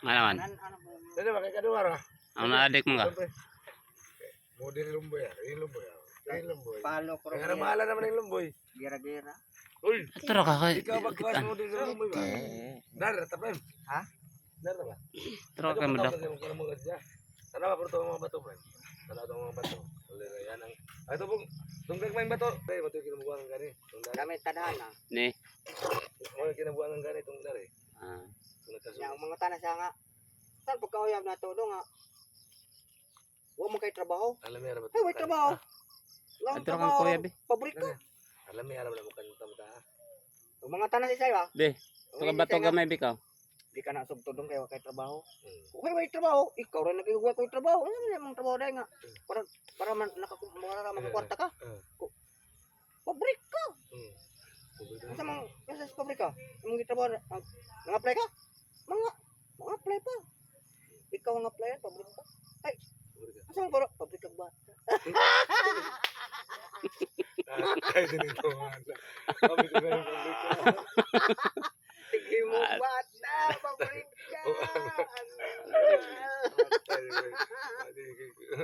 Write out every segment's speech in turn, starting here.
Malaman. Dali ba kay kadua ra? Ang naadik mo ka. Model lumboy ya. Ini lumboy ya. Ini lumboy. Palo ko Kaya mahala naman yung lumboy. gira-gira. Uy, Tara ka kay. ikaw ba kelas model ng lumboy ba? Dar, tapos. Ha? Dar ba? Tara ka mo daw. Sana ba perto mga bato, friend? Sana daw mga bato. Ulit na yan ang... Ay, ito pong... Tunggag may bato. Ay, bato yung kinabuhan ng gani. Gamit tadhana. Ni. Mo yung kinabuhan ng gani itong dari. Ah. Yang mga tanas nga. Saan pagkauyab na to do nga. Wa mo kay trabaho. Alam mo, Ay, way trabaho. Tara ka kuya be. Pabrika. alam mo, mo kan tamta. Ang mga tanas sa iyo. Be. Tuga bato gamay bikaw. Di ka na subtudong kay wa kay trabaho. Okay, way trabaho. Ikaw rin nagigwa ko trabaho. Ano naman ang trabaho dai nga? Para man makakwarta ka. Pabrika. Sa mga sa pabrika. Imong gitrabaho nang-apply ka? Mga apply pa. Ikaw ang apply pabrika. Ay. Asa mo pabrika ba? Ay, ganito man. Kami ko ganito pabrika. Sige mo bata, pabrika.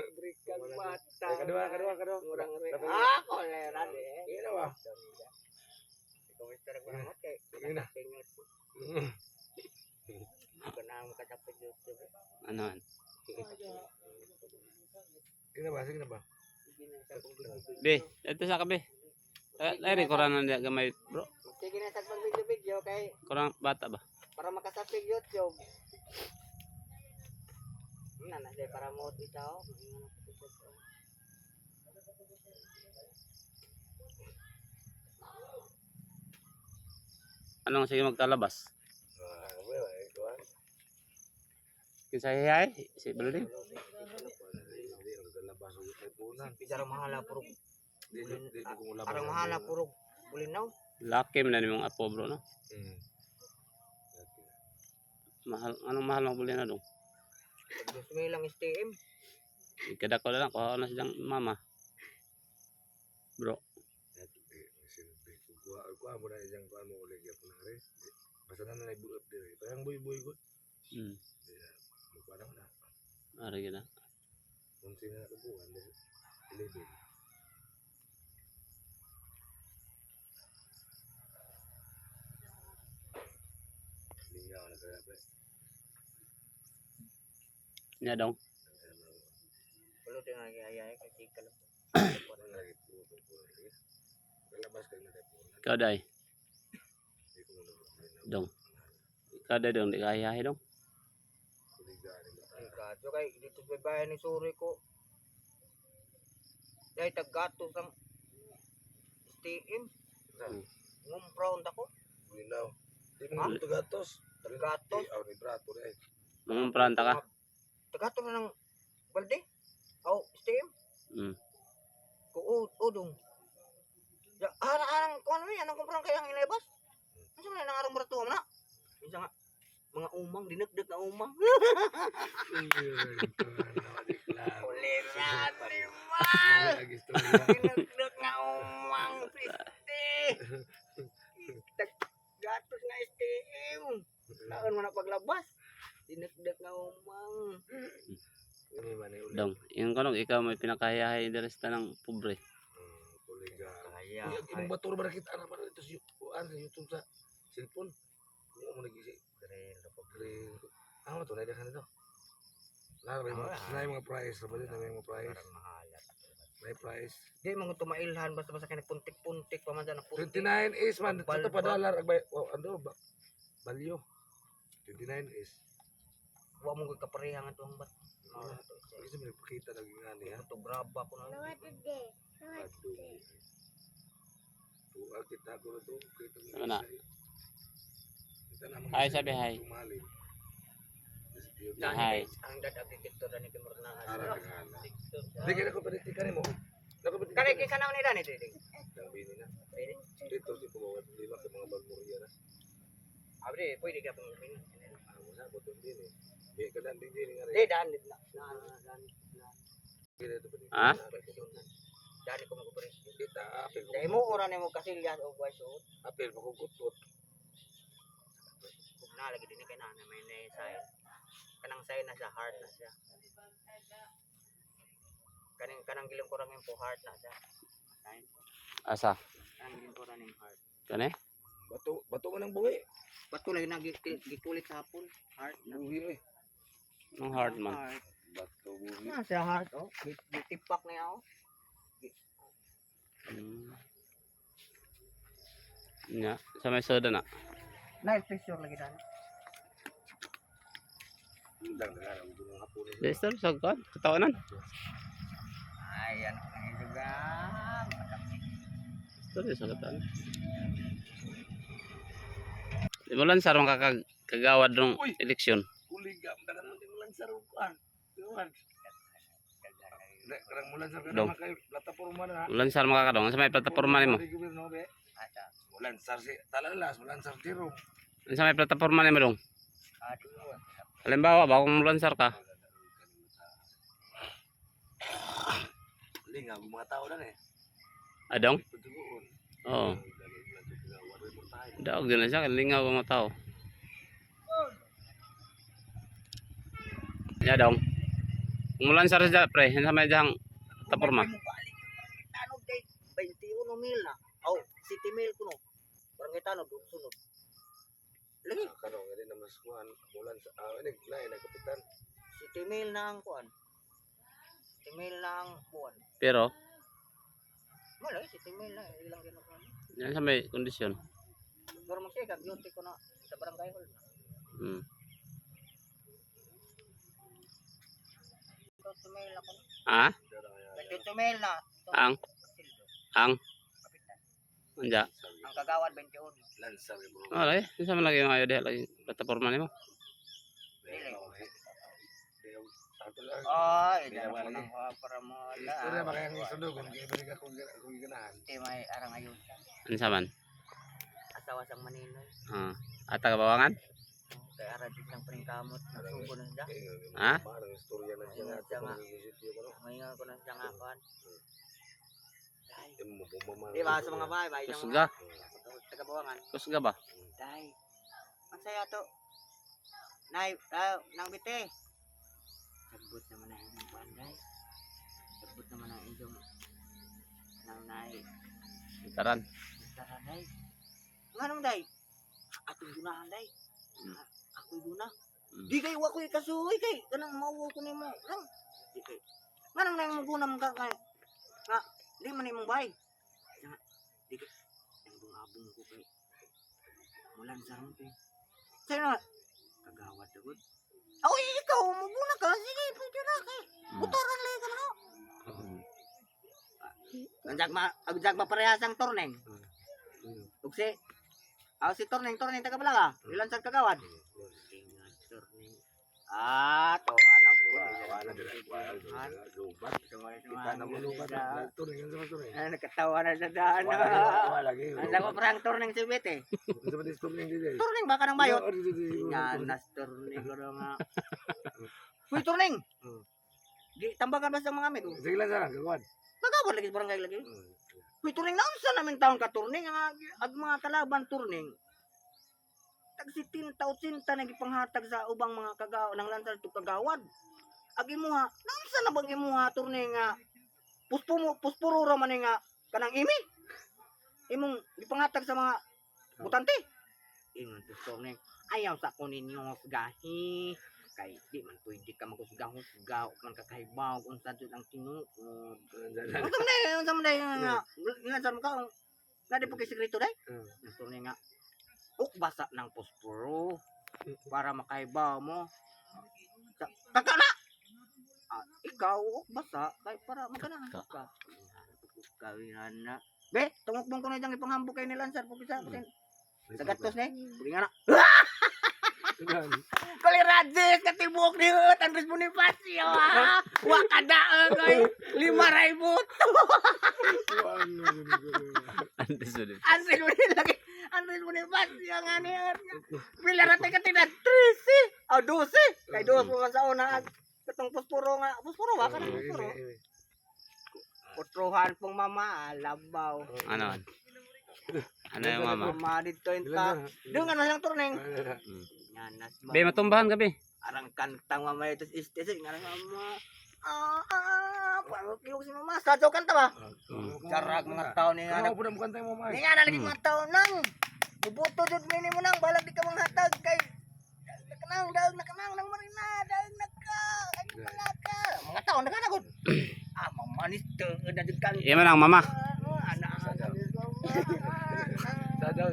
Pabrika bata. Kadua. Kurang re. Kolera de. Ini ba? Ikaw mister ko na kay. Ini na. Kanang katapos YouTube. Ano? Ini ba? Sige na ba? Be, ito sa ka be. Ay, koranan dia gamay, bro. Sige na sa pag-video kay Kurang bata ba? para makasapig YouTube. Na dai para mo itaw. Anong sige magkalabas? Kinsa hiyay si building. Pisara mahala puro. Arang mahala puro bulinaw. Laki man nimong apo bro no. Mahal anong mahal ng buli na dong? Gusto mo lang STM. Kada ko lang kuha na siyang mama. Bro. Kuha mo na isang kuha mo ulit ya punare. Basta na na ibu-up dire. Parang boy ko. Kuha na. Ari gina. Kung sino na kuha na 11. Lingaw na kaya ba? Nya dong. Kulo din nga ayay kay tikal. Labas ka na po. Ikaw day. Dong. Ikaw day dong di kaya dong. Kadto kay dito sa bayan ni Suri ko. Dai tagato sang STM. Ngumpraw ta ko. Linaw. Di mo tagatos. Tagatos. Aw ni brato dai. Mangumpranta ka. Tagato na ng balde. Aw STM. Ko udong. Ya arang kon ni anong kumprang kay ang inebas. Asa man nang arang brato na? Isa nga mga umang dinagdag na umang. Uliran lima. Dinagdag na umang piste. Gatos na STM. Laon mo na paglabas. Dinagdag na umang. Dong, yung kanong ikaw may pinakayahay diri sa tanang pobre. Kaya. Yung motor ba nakita naman ito sa YouTube sa cellphone. Kung mo nagisi. Ano to na kan ito? May mga price, may mga price. May price. Di mga tumailhan basta kay puntik-puntik pa man na puntik. 29 is man ito pa dollar agbay. Ano ba? Balyo. 29 is. Wa mo kapareha nga tuang bat. Kasi may pakita lagi nga niya. Ito graba ko na. Kita ko na to. Ano na? Hi, sabi hi. Hi. Ang dadag dito na ni Kimurnahan. Hindi kaya ko pwede tika mo. Kani kay kana ni Dani ding. Ang bini na. Dito si kumawat lima sa mga balmorya na. Abre, pwede ka pang pin. Ang sa botong bini. Di ka dan ding dini nga Di dan. Ha? Dani ko mo pres. Kita apel ko. Dai mo ora ni mo kasilya o boy so. Apel mo ko kutot. Na lagi din kay nana may nay say. na siya, heart na siya. Kanang gilingkuran yung po heart na siya. Asa? Kanang gilingkuran yung heart. Kani? Bato man ang buhi. Bato lagi na gikulit sa hapon. Heart na. Buhi eh. Ang hard man. Heart. Bato buhi. Ah, siya heart oh. Gitipak niya oh. Nya, sa may soda na. Nice picture lagi dali. Dang ang bunga hapon. Destor sa kan, katawanan. Ayan ang juga. Destor sa katawanan. Di mo lang sarong kagawad ng Uy! eleksyon. Kuligam dagan mo din lang sa rupan. Tuwan. Karang mulan sa Dong. kanang kay plataporma na. Mulan sar makakadong sa may plataporma nimo. Gobyerno be. Asa. Mulan sar si talalas, mulan sar tiro. Sa may plataporma nimo dong. Aduh. Halimbawa, ba kung mulan sar ka? Lingaw mga tao na eh. Adong? Tutugon. Oo. Daog din na siya, lingaw ang mga tao. Ya dong. Kung mulan sar sa pre, sa may diyang plataporma. Ano kay 21 mil na. Oh, city mil kuno. Barangay Tanod sunod. Lagi Kanong ini na mas kuan mulan sa ini lain na kapitan. city mil na ang kuan. City mil na ang buwan. Pero, Wala, city mil na ilang ginakuan. yan sa may kondisyon. Pero magsiya beauty ko na sa barangay hall. Hmm. 22 mil na kuno. Ah? 22 mil na. Ang? Ang? Kapitan. Anja. Ang kagawad 21. Lansa mi bro. Wala eh. Isa man lagi mga ayod lagi plataporma nimo. Ay, Dili dala wala ko lagi. nang para mo Istorya ba kayang isundo kung ibalik akong ganahan. may arang ayon. Unsa man? Asawa sang Maninoy. Ah. Ata kabawangan? Kay aradig ng pringkamot na subo na siya. Ha? Parang istorya na siya Ayun, siya nga. isip ko no. Mahingan ko na siya nga kuan. Di mo bumama. Di ba sa mga bahay ng Kusga? mga taga-Buwangan. Kusga ba? Dai. Ang saya to. Nay, nang bite. Sabot naman na yung panday. Sabot naman na yung nang nay. Taran. Tara day. Nga naman day. Atong gunahan day. Ako'y guna. Di kay wako'y kasuhoy kay. Kanang mauwo ko ni mo. Lang. Di kay. Nga nang nang gunam ka kay. Nga. Di man imong bay. Nga. Di kay. Ang bungabong ko kay. Mulan sa rumpi. Sa'yo na. Kagawad agad. Ako ikaw. Mabuna ka. Sige. Pwede na kay. Butaran lang ka na. Ang jag parehasang torneng. Ugsi. Si torneng taga Balaga. Ilan sa kagawad? Torneng. To anak ko. Wala dira. Wala lubat. Kita na mo lubat. Turing yan sa turing. Nakatawa na sa daan. Wala lagi. Ang ko parang torneng si Bete. Sa pati turing dili. Torneng baka ng bayot. Yan. Nas torneng ko nga. Uy torneng. Di tambagan ba sa mga amigo? Sige lang sana, kagawad. Kagawad lagi sa barangay lagi. Uy turning na unsa namin taon ka turning ang mga kalaban turning. Tagsitin tausinta nang ipanghatag sa ubang mga kagaw nang lantal to kagawad. Ag imuha, unsa na bang imuha turning nga puspuro ra man nga kanang imi. Imong ipanghatag sa mga butante. Ingon to turning ayaw sa kunin ninyo gahi. Kay di man pwede ka magusgaw man kakahibaw kung sa ang tinuod. Unsa man nga nga ka na di po kay sekreto day. Gusto nga basa ng posporo para makahibaw mo. Kaka na. Ikaw basa kay para maganahan ka. Kawihan na. Be, tungokbong ko na diyang ipanghambog kay ni Lancer po sa gatos ni. Bugi nga na. Kaliradis katibok ni Andres Bonifacio wakadaang koy 5,000 Andres Bonifacio nga ni pila ra tay katinad 13 12 kay 12 man sa una katong posporo ba ka ng posporo Putruhan pong mama labaw Ano? Ano yung mama? mama dito inta doon nga na lang turning Be, matumbahan ka be. arang kantang mamaya itu istis ngarang mama. Pagkilog si mama, sa kanta ba? Jarak mga taon ni anak. Kau pun bukan tayo mo may. Ni ana lagi mga taon nang. Bubuto jud mini mo nang balag di ka manghatag kay daog na kanang nang marina, daog na ka. Kani pala ka. Mga taon na kanagod. Mamanis te na jud kan. Iya man ang mama. Anak. Sajaw.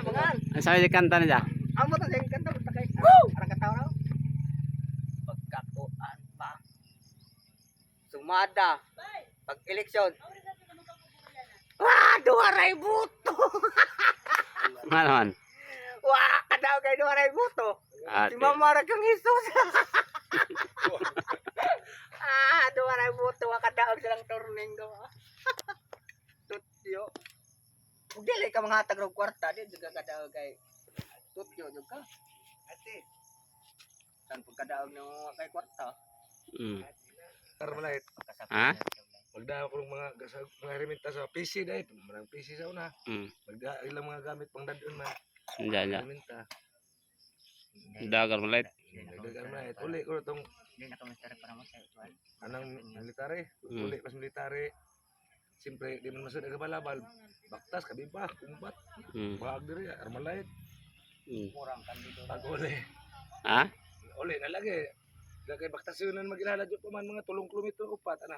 Bangan. Ang sabi di kanta niya. Ang mata sing kanta basta kay. Arang kataw raw. Pagkatuan pa. Sumada. Pag-eleksyon. Duwaray buto. Ano man? Kadaw kay duwaray buto. Ate. Si Mama ra kang Hesus. Duwaray buto kadaog silang turning do. Tutyo. Ug dili ka manghatag og kwarta di juga kadaog kay tutyo jud ka. Ate. Tan pagkadaog ng kay kwarta. Karmalait. Ha? Magda ko ng mga remita sa PC dahil marang PC sa una. Magda ilang mga gamit pang dadon man. Diyan. Remita. Dagar mo light. Magda karmalait. Uli ko tong Hindi na kami para mo sa ituan. anang military. Uli pas military. Siyempre di man masud aga balabal. Baktas kabi pa kumpat. Baag diri armalait. Murang kandido. Pag uli. Ha? Uli na lagi. Kay baktasyonan magilala jud pa man mga 3 kilometro upat ana.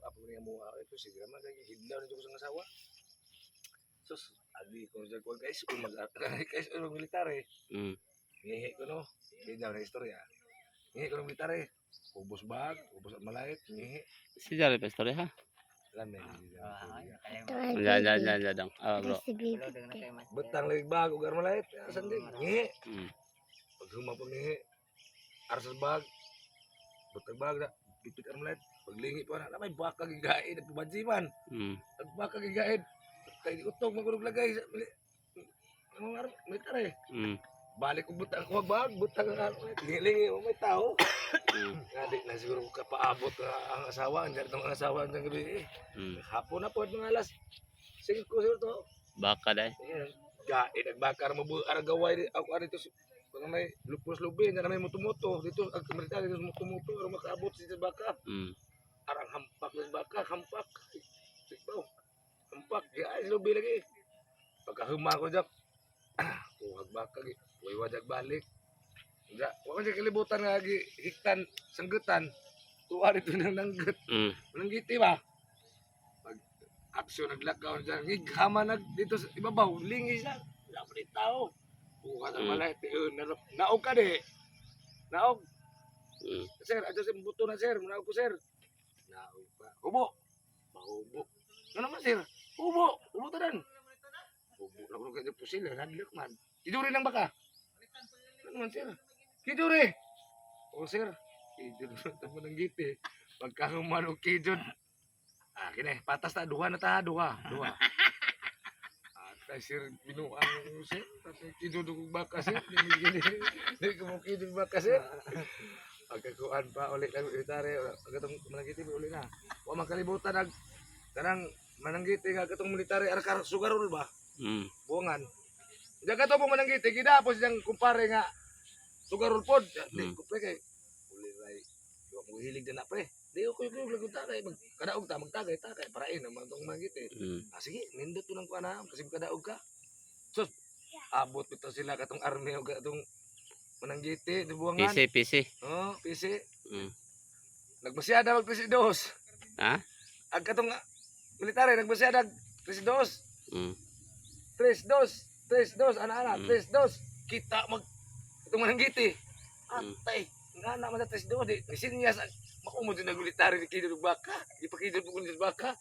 Apo niya mo ito sige man kay hidlaw na jud ko sa asawa. Sus adi ko sa ko guys kung guys ulo military. Ngihi ko no. Hidlaw na istorya. Ngihi ko ng military. Ubos bag, ubos at malait, ngihi. Si Jari pa istorya ha? Lami. Diyan. Bro. Betang lagi bag ug malait asan din. Ngihi. Pag humang pa ngihi. Arsal bag. Betang bag na pipit malait. Paglingi pa na may baka gigaid at pubanjiman. Baka gigaid. Kay di utog magurog lagay sa mga military. Balik ko butang ko bag, butang ang lingi may tao. Ngadi na siguro kapaabot ang asawa, andyan tong asawa ng gabi. Hapon na po mga alas 5 siguro to. Baka dai. Gaid nagbakar mo aragaway ako arito kung may lupos lubi na may muto-muto dito ang military dito muto-muto aron makaabot sa baka. Arang hampak ng baka, hampak. Sigbaw. Hampak, ay lubi lagi. Pagkahuma ko dyan, kuhag baka, wajag balik. Wala siya kalibutan nga, hiktan, sanggutan. Tuwa rito ng nanggut. Nanggiti ba? Pag aksyon, naglakaw dyan, higama dito sa ibabaw, lingi siya. Wala pa rin tao. Kuha ng malay, naog ka di. Naog. Sir, adyo sa buto na sir, naog ko sir. Naog pa. Hubo. Mahubo. Ano naman sir? Hubo. Hubo tanan. Hubo. Nakulog kayo pusil. Nadilok man. Kiduri lang baka? Ano naman sir? Kiduri. O sir. Kiduri. Tamo ng giti. Pagkahuman o kidun. Kini. Patas na. Duha na ta. Duha. At sir. Binuang sir. Kidun kong baka sir. Hindi ko mo kidun baka sir. Pagkakuan pa ulit lang military. Pagkatong mananggiti ulit na. Huwag makalibutan. Karang mananggiti nga katong military. Arakar sugarol ba? Buwangan. Diyan ka to po mananggiti, gidapos diyang kumpare nga sugarol pod. Di ko pre kay uliray. Di ako hilig din na pre. Di ko yung lagot takay. Kadaog ta, magtagay, parain naman itong mananggiti. Sige, nindot to ng kuha na. Kasi kadaog ka. Sus, abot ito sila katong army o katong mananggiti. Di buwangan. PC. Oo, PC. Nagmasyada mag-PC dos. Ha? Ag katong military, nagmasyada PC dos. 3-2, anak-anak, 3-2. Kita itong mananggiti. Atay, nga na man sa 3-2. Nisin niya sa, makumod yung nagulitari ni Kidod Baka. Ipakidod mo Kidod Baka.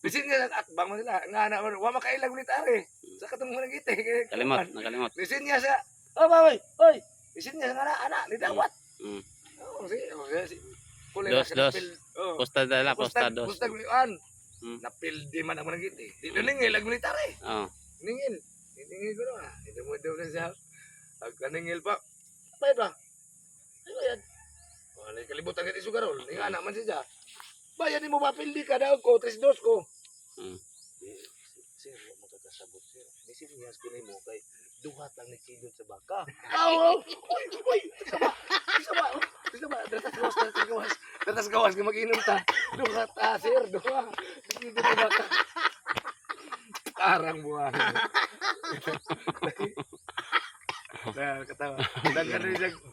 Nisin niya sa akbang mo sila. Nga na man, wala makailang gulitari. Sa katong mananggiti. Nakalimot. Nisin niya sa, oy! Nisin niya sa anak, ni Dawat. Dos. Posta dala, posta dos. Posta gulian. Napildi man ang mananggiti. Di ningil ang military. Ningil ko na. Hindi mo daw na siya. Pagka-ningil pa. Bayad ba? Ay, bayad. Wala yung kalibutan ka ni Sugarol. Nga anak man siya. Bayad mo ba? Pildi ka daw ko. 3-2 ko. Sir, huwag mo tatasabot, sir. May sinyas ko na mo kay duhat lang ni Chidon sa baka. Aw! Uy! Sama. Datas gawas nga mag-inom ta. Duhat sir, duha. Chidon sa baka. Karang buwan. Nah, katawa.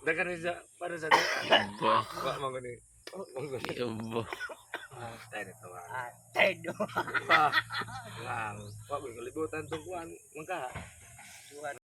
Dagan rin siya para sa Abo. Wa mo ni. Abo. Tayo na tawa. Tedo. Wow. Wa ko kalibutan tong kuan. Mangka.